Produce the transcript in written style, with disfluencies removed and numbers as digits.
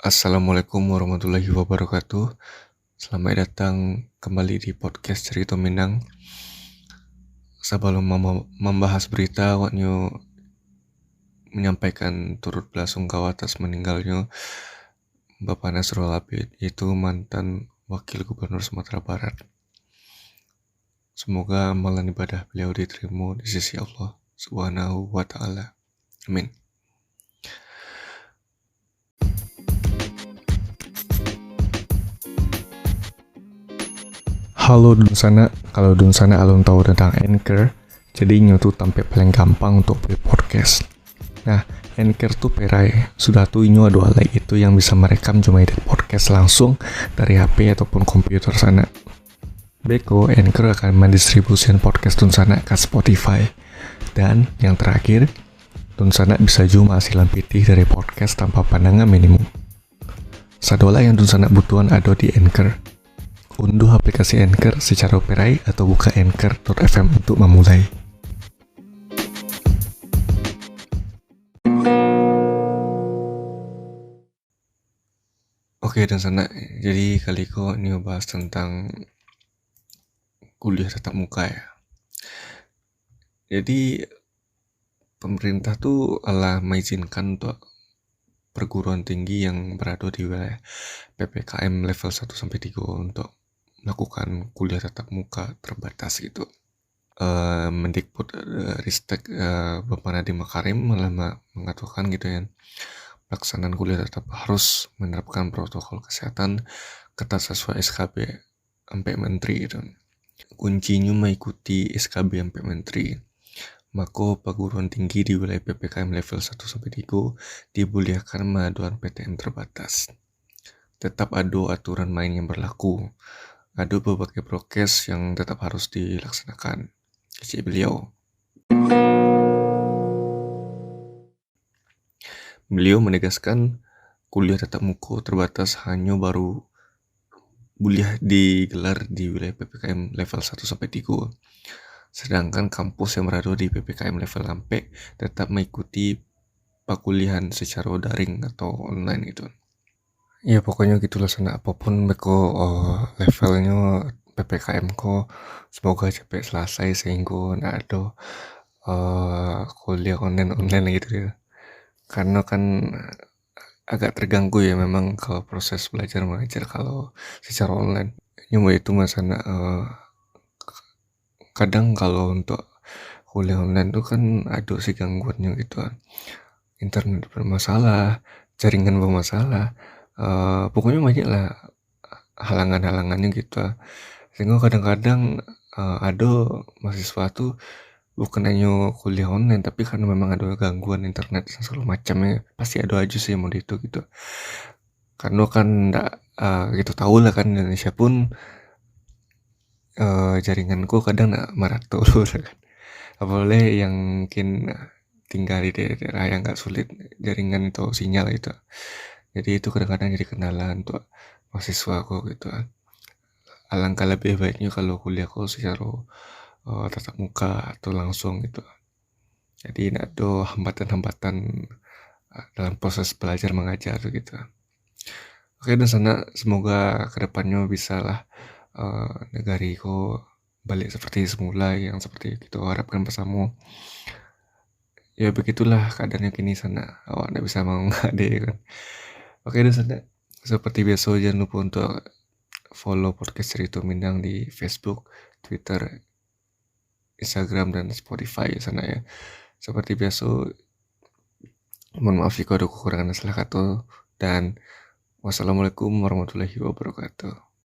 Assalamualaikum warahmatullahi wabarakatuh. Selamat datang kembali di podcast Cerita Minang. Sebelum membahas berita, Waknyo menyampaikan turut belasungkawa atas meninggalnya Bapak Nasrul Abid, yaitu mantan Wakil Gubernur Sumatera Barat. Semoga amalan ibadah beliau diterima di sisi Allah Subhanahu wa Ta'ala. Amin. Halo Dunsana, kalau Dunsana alun tahu tentang Anchor, jadi tuh tampil paling gampang untuk play podcast. Nah, Anchor tuh perai, sudah tuh inyo ada alay itu yang bisa merekam cuma edit podcast langsung dari HP ataupun komputer sana. Beko, Anchor akan mendistribusikan podcast Dunsana ke Spotify. Dan yang terakhir, Dunsana bisa cuma hasilan pitih dari podcast tanpa pandangan minimum. Sadola yang Dunsana butuhan ada di Anchor. Unduh aplikasi Anchor secara operai atau buka anchor.fm untuk memulai. Oke, dan sana. Jadi kali ini bahas tentang kuliah tatap muka ya. Jadi pemerintah tuh mengizinkan untuk perguruan tinggi yang berada di wilayah PPKM level 1-3 untuk melakukan kuliah tatap muka terbatas gitu. Mendikbud Ristek Bapak Nadiem Makarim malah mengatakan gitu ya, pelaksanaan kuliah tetap harus menerapkan protokol kesehatan ketat sesuai SKB sampai menteri gitu. Kuncinya mengikuti SKB sampai menteri. Maka perguruan tinggi di wilayah PPKM level 1-3 dibolehkan mengadakan PTM terbatas. Tetap ada aturan main yang berlaku. Ada berbagai prokes yang tetap harus dilaksanakan. Kecil beliau. Beliau menegaskan kuliah tatap muka terbatas hanya baru boleh digelar di wilayah PPKM level 1-3. Sedangkan kampus yang berada di PPKM level 4 tetap mengikuti perkuliahan secara daring atau online gitu. Ya pokoknya gitulah sana, apapun beko levelnya PPKM ko semoga cepet selesai sehingga nggak ada kuliah online gitu ya. Karena kan agak terganggu ya memang kalau proses belajar mengajar kalau secara online. Cuma itu masalah kadang kalau untuk kuliah online tuh kan ada sih gangguannya gitu kan. Internet bermasalah, jaringan bermasalah, pokoknya banyak lah halangan-halangannya gitu. Sehingga kadang-kadang ada mahasiswa tuh bukan hanya kuliah online, tapi karena memang ada gangguan internet segala macamnya, pasti ada aja sih yang mau itu gitu. Karena kan enggak gitu tahu lah kan Indonesia pun jaringanku kadang enggak merata dulu kan. Apalagi yang mungkin tinggal di daerah yang enggak sulit jaringan atau sinyal itu. Jadi itu kadang-kadang jadi kendala untuk mahasiswa aku gitu. Alangkah lebih baiknya kalau kuliahku secara tatap muka atau langsung gitu. Jadi tidak ada hambatan-hambatan dalam proses belajar mengajar gitu. Oke, dan sana semoga kedepannya bisa lah negariku balik seperti semula yang seperti kita harapkan bersama. Ya begitulah keadaannya kini sana. Awak tidak bisa mengade kan. Oke, dan sana seperti biasa jangan lupa untuk follow podcast Cerita Minang di Facebook, Twitter, Instagram, dan Spotify sana ya. Seperti biasa, mohon maaf jika ada kekurangan dan salah kata, dan wassalamualaikum warahmatullahi wabarakatuh.